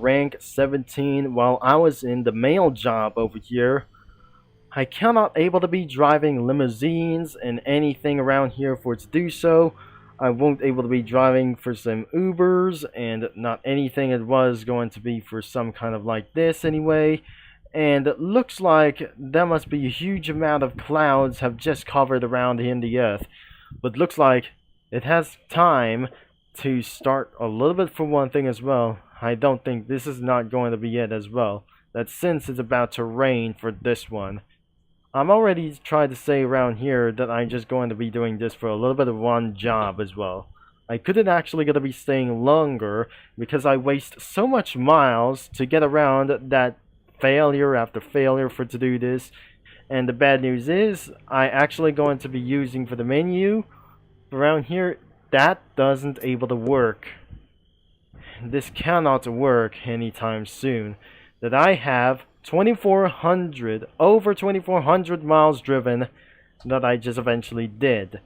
rank 17 while I was in the mail job over here. I cannot able to be driving limousines and anything around here for to do so. I won't able to be driving for some Ubers and not anything it was going to be for some kind of like this anyway. And it looks like there must be a huge amount of clouds have just covered around in the earth. But looks like it has time to start a little bit for one thing as well. I don't think this is not going to be it as well. That since it's about to rain for this one. I'm already trying to say around here that I'm just going to be doing this for a little bit of one job as well. I couldn't actually going to be staying longer because I waste so much miles to get around that failure after failure for to do this. And the bad news is I actually going to be using for the menu around here that doesn't able to work. This cannot work anytime soon. That I have 2400 over 2400 miles driven that I just eventually did.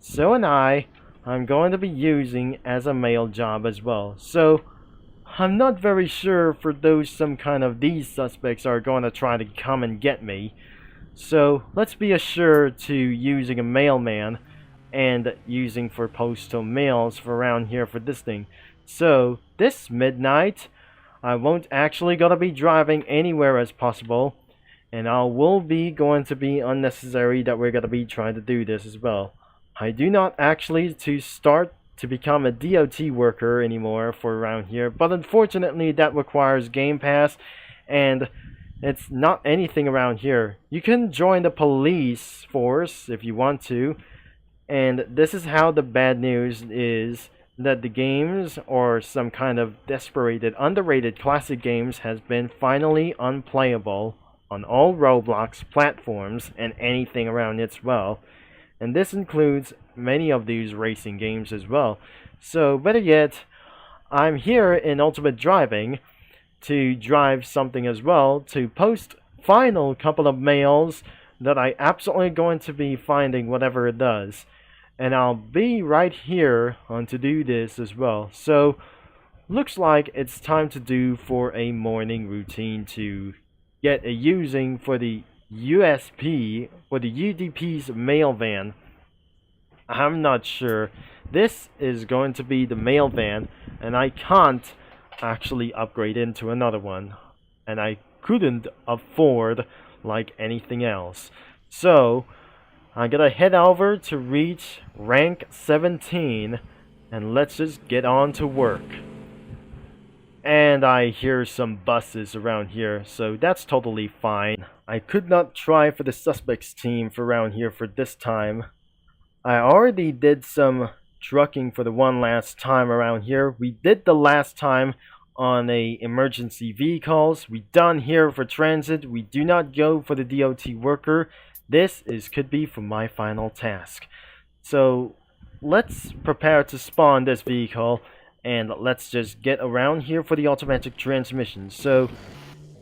So I'm going to be using as a mail job as well. So I'm not very sure for those some kind of these suspects are going to try to come and get me. So let's be assured to using a mailman and using for postal mails for around here for this thing. So this midnight I won't actually gonna be driving anywhere as possible, and I will be going to be unnecessary that we're gonna be trying to do this as well. I do not actually to start to become a DOT worker anymore for around here, but unfortunately that requires Game Pass, and it's not anything around here. You can join the police force if you want to, and this is how the bad news is. That the games or some kind of desperated underrated classic games has been finally unplayable on all Roblox platforms and anything around it as well, and this includes many of these racing games as well. So better yet, I'm here in Ultimate Driving to drive something as well to post final couple of mails that I absolutely going to be finding whatever it does. And I'll be right here on to do this as well. So looks like it's time to do for a morning routine to get a using for the USP or the UDP's mail van. I'm not sure. This is going to be the mail van, and I can't actually upgrade into another one, and I couldn't afford like anything else. So I'm gonna head over to reach rank 17 and let's just get on to work. And I hear some buses around here, so that's totally fine. I could not try for the suspects team for around here for this time. I already did some trucking for the one last time around here. We did the last time on a emergency vehicles. We done here for transit. We do not go for the DOT worker. This could be for my final task. So let's prepare to spawn this vehicle and let's just get around here for the automatic transmission. So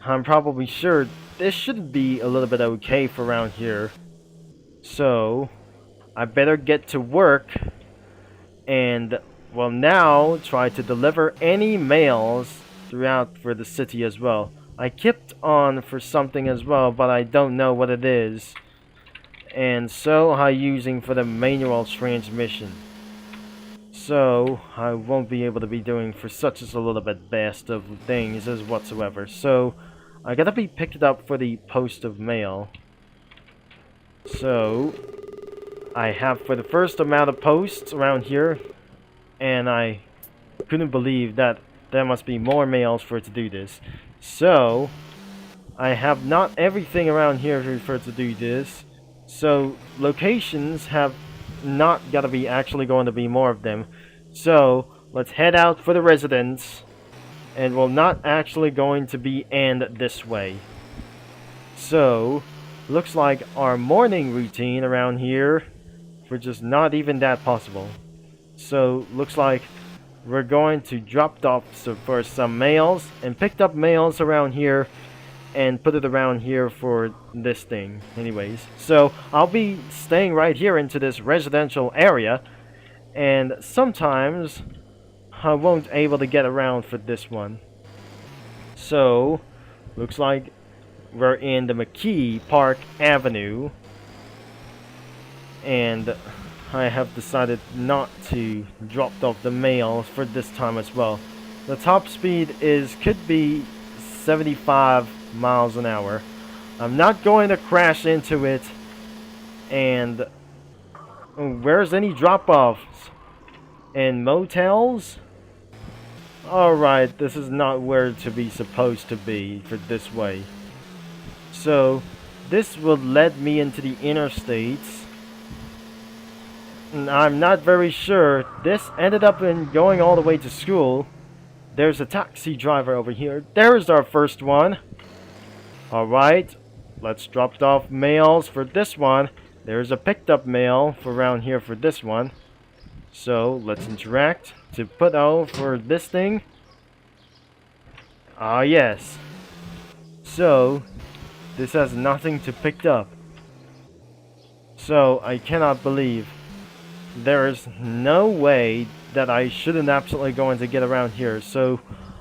I'm probably sure this should be a little bit okay for around here. So I better get to work and well now try to deliver any mails throughout for the city as well. I kept on for something as well, but I don't know what it is. And so I'm using for the manual transmission. So I won't be able to be doing for such as a little bit best of things as whatsoever. So I gotta be picked up for the post of mail. So I have for the first amount of posts around here, and I couldn't believe that there must be more mails for it to do this. So I have not everything around here for it to do this. So locations have not got to be actually going to be more of them. So let's head out for the residence, and we're not actually going to be end this way. So looks like our morning routine around here for just not even that possible. So looks like we're going to drop off for some mails and picked up mails around here and put it around here for this thing anyways. So I'll be staying right here into this residential area, and sometimes I won't able to get around for this one. So, looks like we're in the McKee Park Avenue, and I have decided not to drop off the mail for this time as well. The top speed could be 75 miles an hour. I'm not going to crash into it, and where's any drop-offs? In motels? Alright, this is not where to be supposed to be for this way. So, this will lead me into the interstates. And I'm not very sure. This ended up in going all the way to school. There's a taxi driver over here. There's our first one. Alright, let's drop off mails for this one. There's a picked up mail for around here for this one. So, let's interact to put out for this thing. Ah, yes. So, this has nothing to pick up. So, I cannot believe there's no way that I shouldn't absolutely going to get around here. So,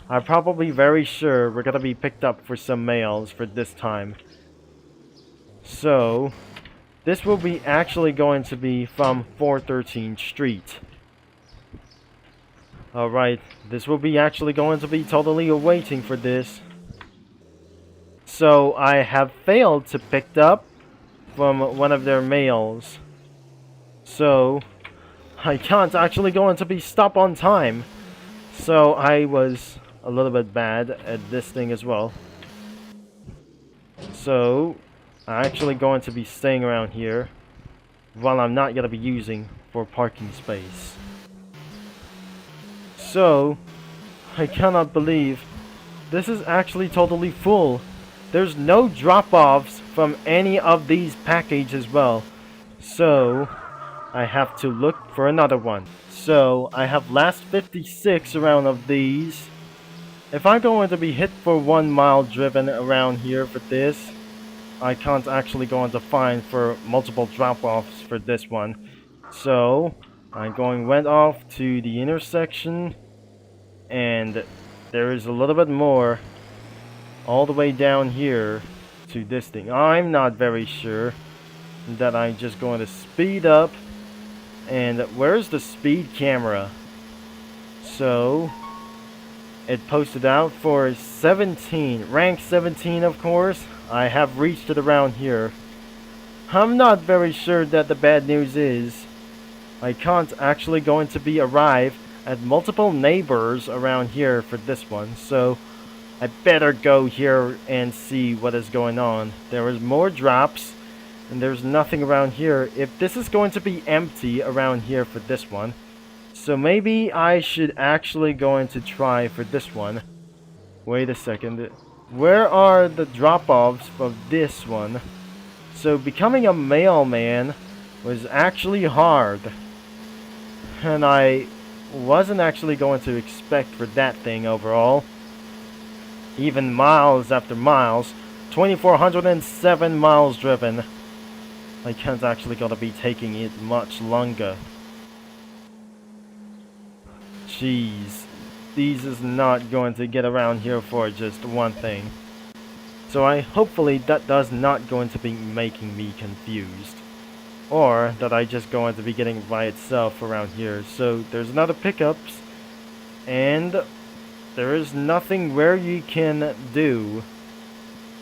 I'm probably very sure we're going to be picked up for some mails for this time. So, this will be actually going to be from 413th Street. Alright, this will be actually going to be totally awaiting for this. So, I have failed to pick up from one of their mails. So, I can't actually going to be stopped on time. So, I was a little bit bad at this thing as well. So, I'm actually going to be staying around here while I'm not going to be using for parking space. So, I cannot believe this is actually totally full. There's no drop-offs from any of these packages as well. So, I have to look for another one. So, I have last 56 around of these. If I'm going to be hit for 1 mile driven around here for this, I can't actually go on to find for multiple drop-offs for this one. So, went off to the intersection, and there is a little bit more all the way down here to this thing. I'm not very sure that I'm just going to speed up. And where's the speed camera? So, it posted out for 17, rank 17 of course. I have reached it around here. I'm not very sure that the bad news is I can't actually going to be arrive at multiple neighbors around here for this one. So, I better go here and see what is going on. There is more drops, and there's nothing around here. If this is going to be empty around here for this one, so maybe I should actually going to try for this one. Wait a second. Where are the drop-offs of this one? So becoming a mailman was actually hard, and I wasn't actually going to expect for that thing overall. Even miles after miles, 2,407 miles driven. I can't actually gonna be taking it much longer. Jeez, these is not going to get around here for just one thing. So hopefully that does not going to be making me confused. Or that I just going to be getting by itself around here. So there's another pickups, and there is nothing where you can do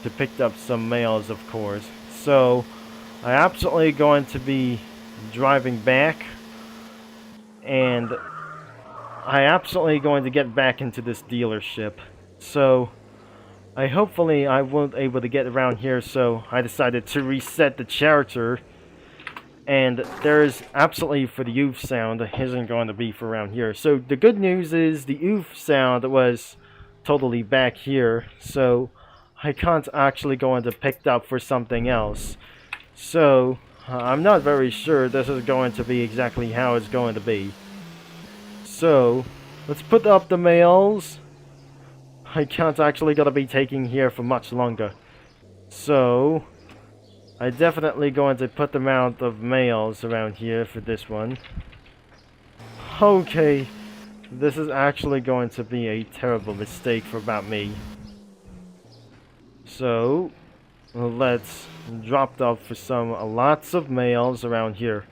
to pick up some mails, of course. So I absolutely going to be driving back, and I absolutely going to get back into this dealership. So hopefully I won't able to get around here, so I decided to reset the character. And there's absolutely for the oof sound isn't going to be for around here. So the good news is the oof sound was totally back here. So I can't actually go into picked up for something else. So I'm not very sure this is going to be exactly how it's going to be. So let's put up the mails. I can't actually gonna be taking here for much longer. So I definitely going to put the amount of mails around here for this one. Okay, this is actually going to be a terrible mistake for about me. So let's drop off for some lots of mails around here.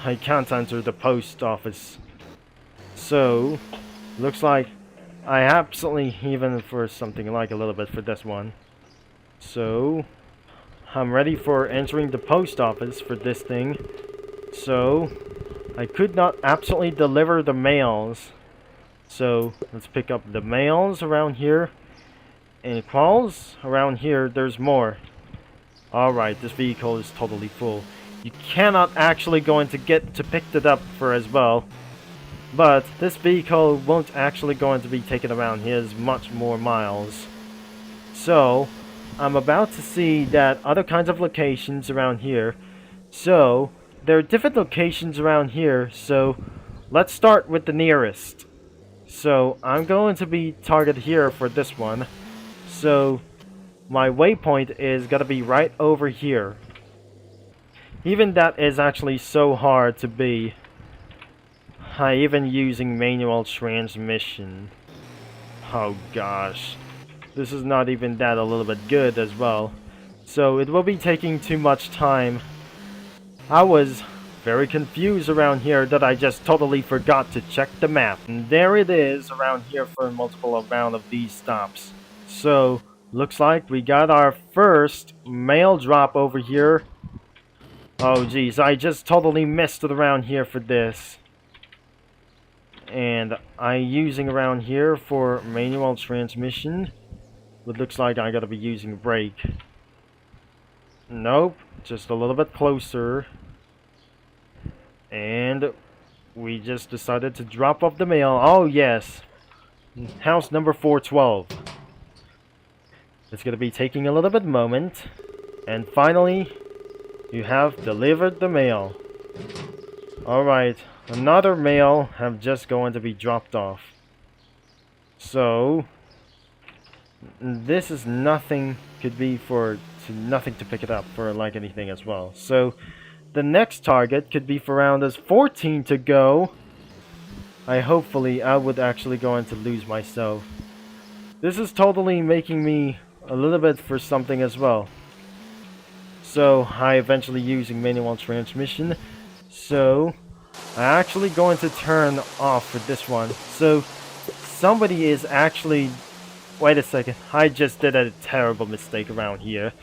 I can't enter the post office. So looks like I absolutely even for something like a little bit for this one. So I'm ready for entering the post office for this thing. So I could not absolutely deliver the mails. So let's pick up the mails around here. And calls around here, there's more. Alright, this vehicle is totally full. You cannot actually going to get to pick it up for as well. But this vehicle won't actually going to be taken around here as much more miles. So I'm about to see that other kinds of locations around here. So there are different locations around here. So let's start with the nearest. So I'm going to be targeted here for this one. So my waypoint is gonna be right over here. Even that is actually so hard to be. Even using manual transmission. Oh gosh. This is not even that a little bit good as well. So it will be taking too much time. I was very confused around here that I just totally forgot to check the map. And there it is around here for multiple amount of these stops. So looks like we got our first mail drop over here. Oh geez, I just totally missed it around here for this. And I'm using around here for manual transmission. It looks like I gotta be using brake. Nope, just a little bit closer. And we just decided to drop off the mail. Oh yes, house number 412. It's gonna be taking a little bit moment. And finally, you have delivered the mail. Alright, another mail have just going to be dropped off. So this is nothing, could be for nothing to pick it up for like anything as well. So the next target could be for around as 14 to go. Hopefully I would actually going to lose myself. This is totally making me a little bit for something as well. So I eventually using manual transmission. So I'm actually going to turn off for this one. So somebody is actually, wait a second, I just did a terrible mistake around here.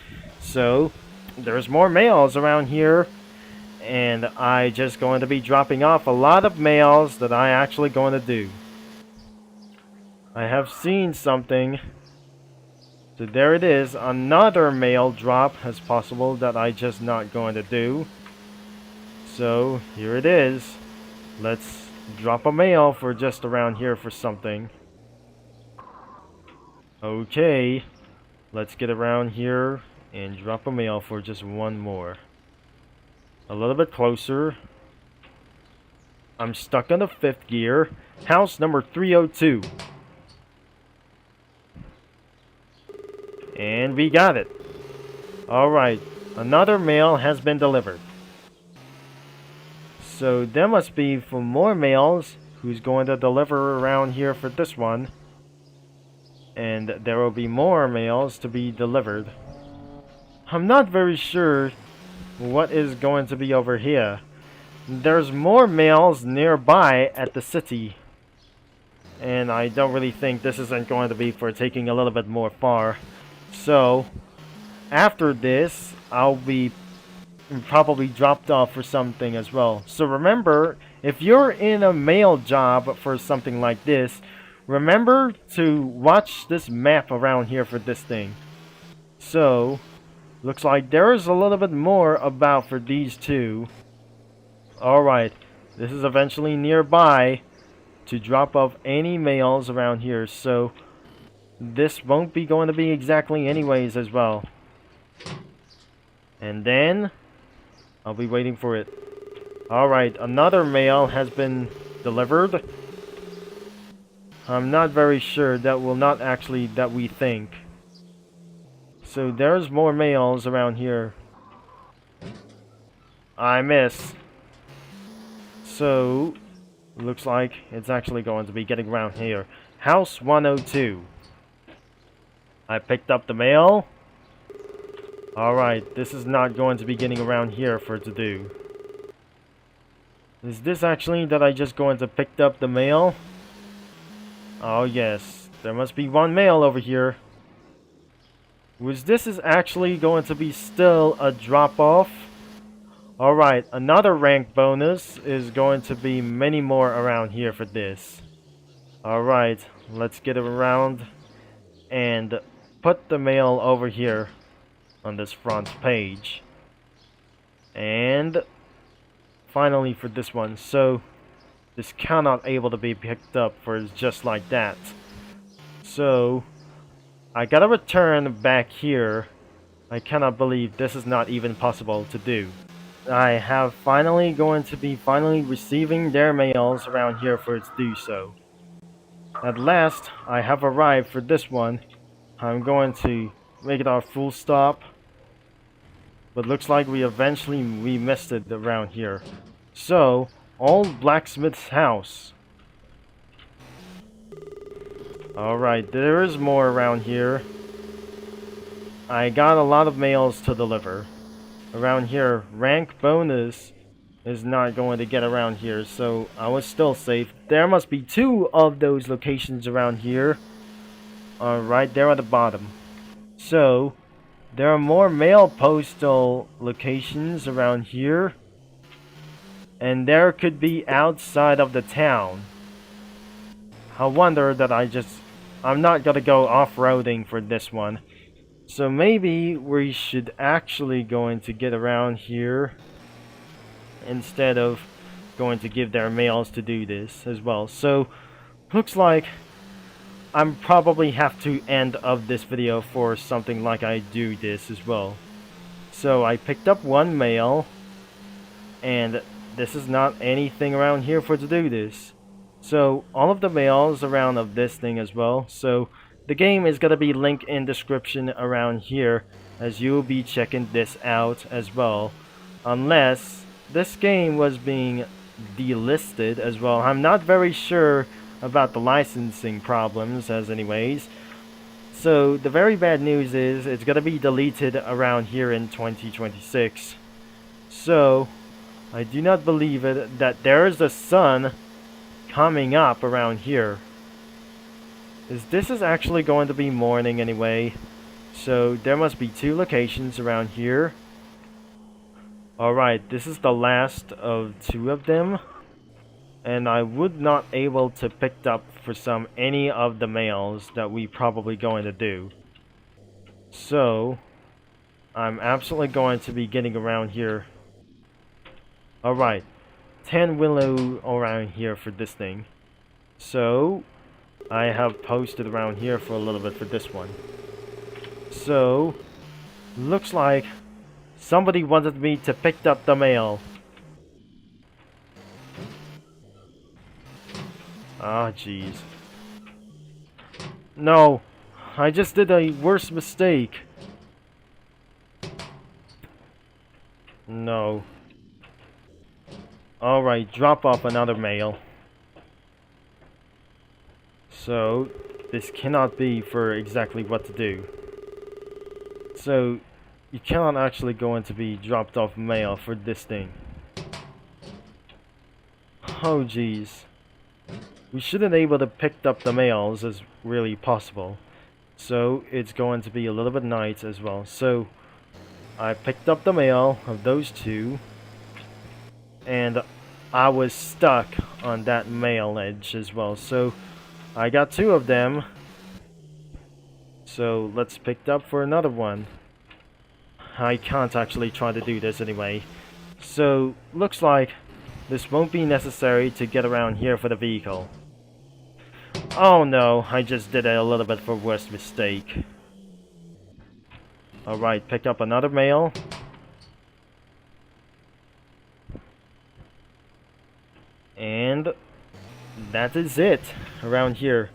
So there's more mails around here, and I just going to be dropping off a lot of mails that I actually going to do. I have seen something. So there it is, another mail drop as possible that I just not going to do. So here it is. Let's drop a mail for just around here for something. Okay, let's get around here and drop a mail for just one more. A little bit closer. I'm stuck on the 5th gear. House number 302. And we got it. Alright, another mail has been delivered. So there must be for more mails who's going to deliver around here for this one. And there will be more mails to be delivered. I'm not very sure what is going to be over here. There's more mails nearby at the city. And I don't really think this isn't going to be for taking a little bit more far. So after this, I'll be probably dropped off for something as well. So remember, if you're in a mail job for something like this, remember to watch this map around here for this thing. So looks like there is a little bit more about for these two. Alright, this is eventually nearby to drop off any mails around here. So this won't be going to be exactly anyways as well. And then I'll be waiting for it. Alright, another mail has been delivered. I'm not very sure, that will not actually that we think. So there's more mails around here. I miss. So looks like it's actually going to be getting around here. House 102. I picked up the mail. Alright, this is not going to be getting around here for it to do. Is this actually that I just going to pick up the mail? Oh yes, there must be one mail over here. Which this is actually going to be still a drop-off. Alright, another rank bonus is going to be many more around here for this. Alright, let's get around and put the mail over here on this front page. And finally for this one, so this cannot able to be picked up for just like that. So I gotta return back here. I cannot believe this is not even possible to do. I have finally going to be receiving their mails around here for it to do so. At last, I have arrived for this one. I'm going to make it our full stop. But looks like we missed it around here. So, old blacksmith's house. Alright, there is more around here. I got a lot of mails to deliver. Around here, rank bonus is not going to get around here, so I was still safe. There must be 2 of those locations around here. Right there at the bottom. So, there are more mail postal locations around here. And there could be outside of the town. I wonder that I'm not gonna go off-roading for this one. So maybe we should actually going to get around here instead of going to give their mails to do this as well. So looks like I'm probably have to end of this video for something like I do this as well. So I picked up one mail, and this is not anything around here for to do this. So all of the mails around of this thing as well. So the game is gonna be linked in description around here, as you'll be checking this out as well. Unless this game was being delisted as well. I'm not very sure about the licensing problems as anyways. So the very bad news is it's gonna be deleted around here in 2026. So I do not believe it that there is a sun coming up around here. This is actually going to be morning anyway. So there must be 2 locations around here. Alright, this is the last of 2 of them. And I would not able to pick up for any of the mails that we probably going to do. So I'm absolutely going to be getting around here. Alright, 10 willow around here for this thing. So I have posted around here for a little bit for this one. So looks like somebody wanted me to pick up the mail. Ah, jeez. No, I just did a worse mistake. No. Alright, drop off another mail. So, this cannot be for exactly what to do. So, you cannot actually go into be dropped off mail for this thing. Oh jeez. We shouldn't able to pick up the mails as really possible. So, it's going to be a little bit night as well. So, I picked up the mail of those 2. And I was stuck on that mail edge as well. So, I got 2 of them. So let's pick up for another one. I can't actually try to do this anyway. So looks like this won't be necessary to get around here for the vehicle. Oh no, I just did a little bit for worse mistake. Alright, pick up another mail. And that is it around here.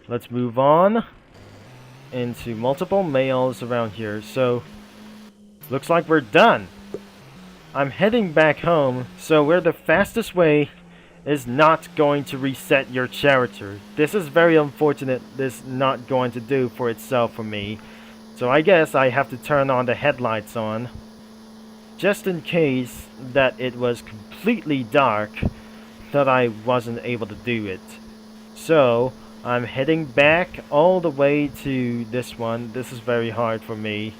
Let's move on into multiple mails around here. So looks like we're done. I'm heading back home, so where the fastest way is not going to reset your character. This is very unfortunate. This not going to do for itself for me. So I guess I have to turn on the headlights on, just in case that it was completely dark that I wasn't able to do it. So I'm heading back all the way to this one. This is very hard for me.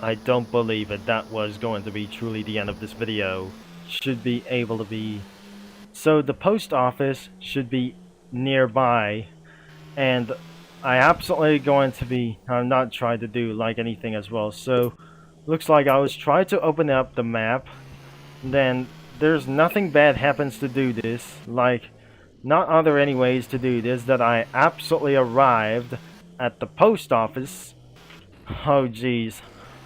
I don't believe it. That was going to be truly the end of this video. Should be able to be. So the post office should be nearby, and I absolutely going to be. I'm not trying to do like anything as well. So looks like I was trying to open up the map. Then there's nothing bad happens to do this. Like, not are there any ways to do this that I absolutely arrived at the post office. Oh jeez.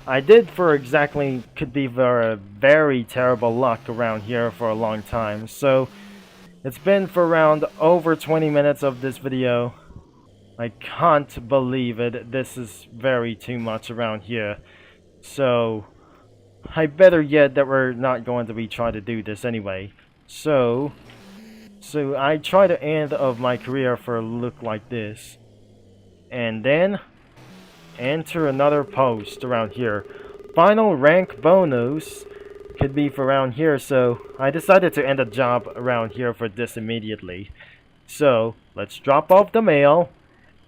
I did for exactly could be very terrible luck around here for a long time. So it's been for around over 20 minutes of this video. I can't believe it. This is very too much around here. So I better yet that we're not going to be trying to do this anyway. So I try to end of my career for a look like this. And then enter another post around here. Final rank bonus could be for around here, so I decided to end a job around here for this immediately. So let's drop off the mail,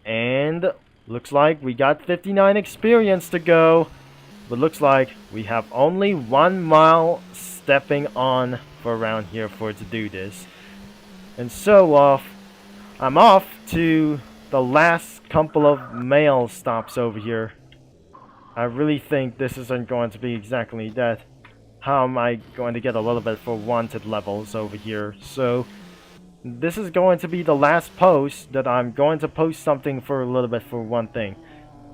and looks like we got 59 experience to go, but looks like we have only 1 mile stepping on for around here for to do this. And so I'm off to the last couple of mail stops over here. I really think this isn't going to be exactly that. How am I going to get a little bit for wanted levels over here? So this is going to be the last post that I'm going to post something for a little bit for one thing.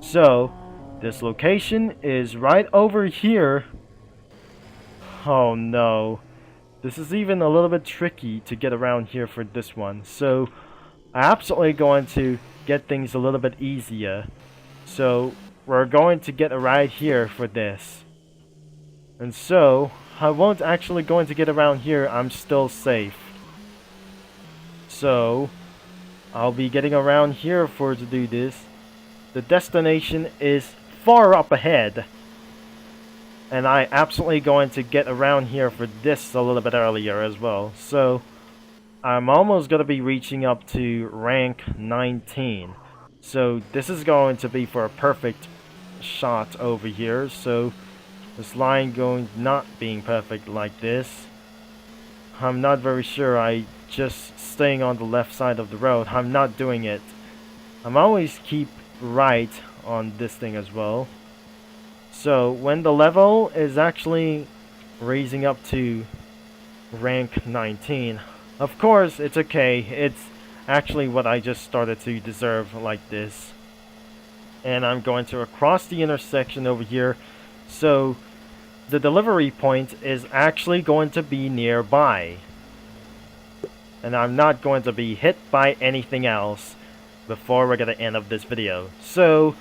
So this location is right over here. Oh no. This is even a little bit tricky to get around here for this one. So I'm absolutely going to get things a little bit easier. So we're going to get a ride here for this. And so I won't actually going to get around here. I'm still safe. So I'll be getting around here for to do this. The destination is far up ahead. And I absolutely going to get around here for this a little bit earlier as well. So I'm almost going to be reaching up to rank 19. So this is going to be for a perfect shot over here. So this line going not being perfect like this. I'm not very sure. I just staying on the left side of the road. I'm not doing it. I'm always keep right on this thing as well. So when the level is actually raising up to rank 19, of course it's okay. It's actually what I just started to deserve like this. And I'm going to cross the intersection over here. So the delivery point is actually going to be nearby. And I'm not going to be hit by anything else before we're going to end of this video. So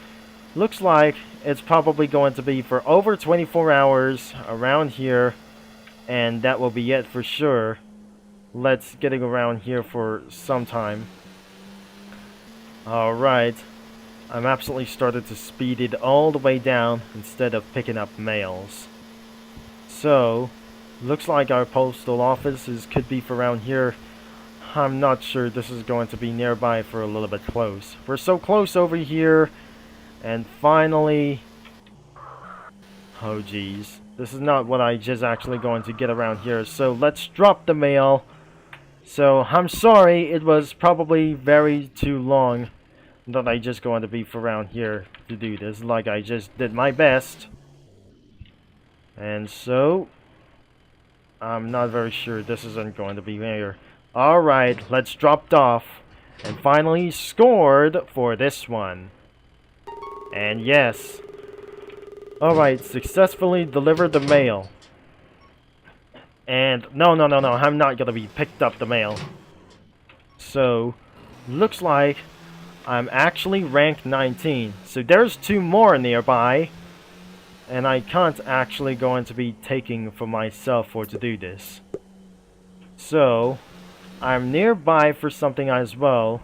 looks like it's probably going to be for over 24 hours around here, and that will be it for sure. Let's get around here for some time. Alright, I'm absolutely started to speed it all the way down instead of picking up mails. So looks like our postal office could be for around here. I'm not sure. This is going to be nearby for a little bit close. We're so close over here. And finally, oh geez, this is not what I just actually going to get around here. So let's drop the mail. So I'm sorry, it was probably very too long that I just going to be for around here to do this. Like I just did my best. And so I'm not very sure this isn't going to be here. Alright, let's drop off. And finally scored for this one. And yes. Alright, successfully delivered the mail. And no, I'm not gonna be picked up the mail. So, looks like I'm actually ranked 19. So there's 2 more nearby. And I can't actually going to be taking for myself for to do this. So, I'm nearby for something as well,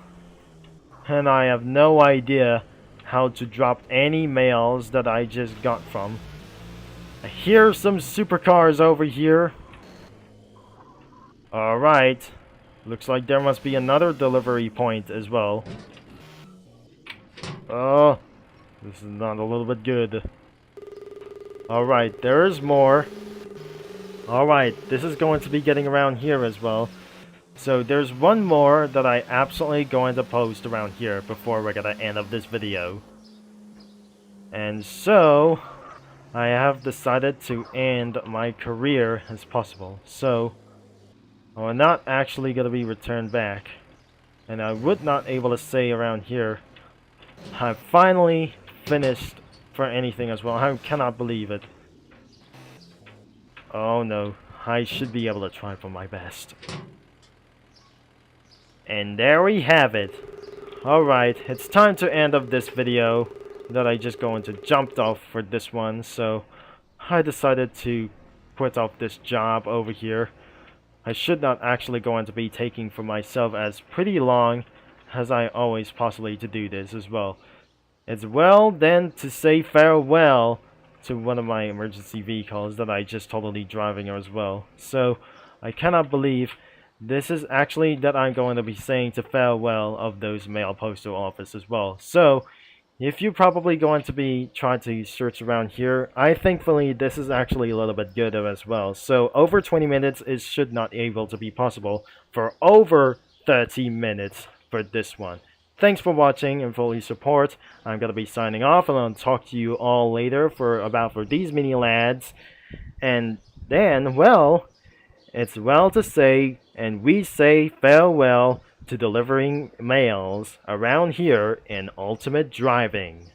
and I have no idea how to drop any mails that I just got from. I hear some supercars over here. Alright. Looks like there must be another delivery point as well. Oh, this is not a little bit good. Alright, there is more. Alright, this is going to be getting around here as well. So there's one more that I absolutely going to post around here before we're gonna end of this video. And so, I have decided to end my career as possible. So, I'm not actually gonna be returned back. And I would not able to say around here, I finally finished for anything as well. I cannot believe it. Oh no, I should be able to try for my best. And there we have it. Alright, it's time to end of this video that I just going to jumped off for this one. So I decided to quit off this job over here. I should not actually going to be taking for myself as pretty long as I always possibly to do this as well. It's well then to say farewell to one of my emergency vehicles that I just totally driving as well. So I cannot believe this is actually that I'm going to be saying to farewell of those mail postal office as well. So if you're probably going to be trying to search around here, I thankfully this is actually a little bit good as well. So over 20 minutes is should not able to be possible for over 30 minutes for this one. Thanks for watching and for your support. I'm gonna be signing off and I'll talk to you all later for these mini lads. And then, well, it's well to say, and we say farewell to delivering mails around here in Ultimate Driving.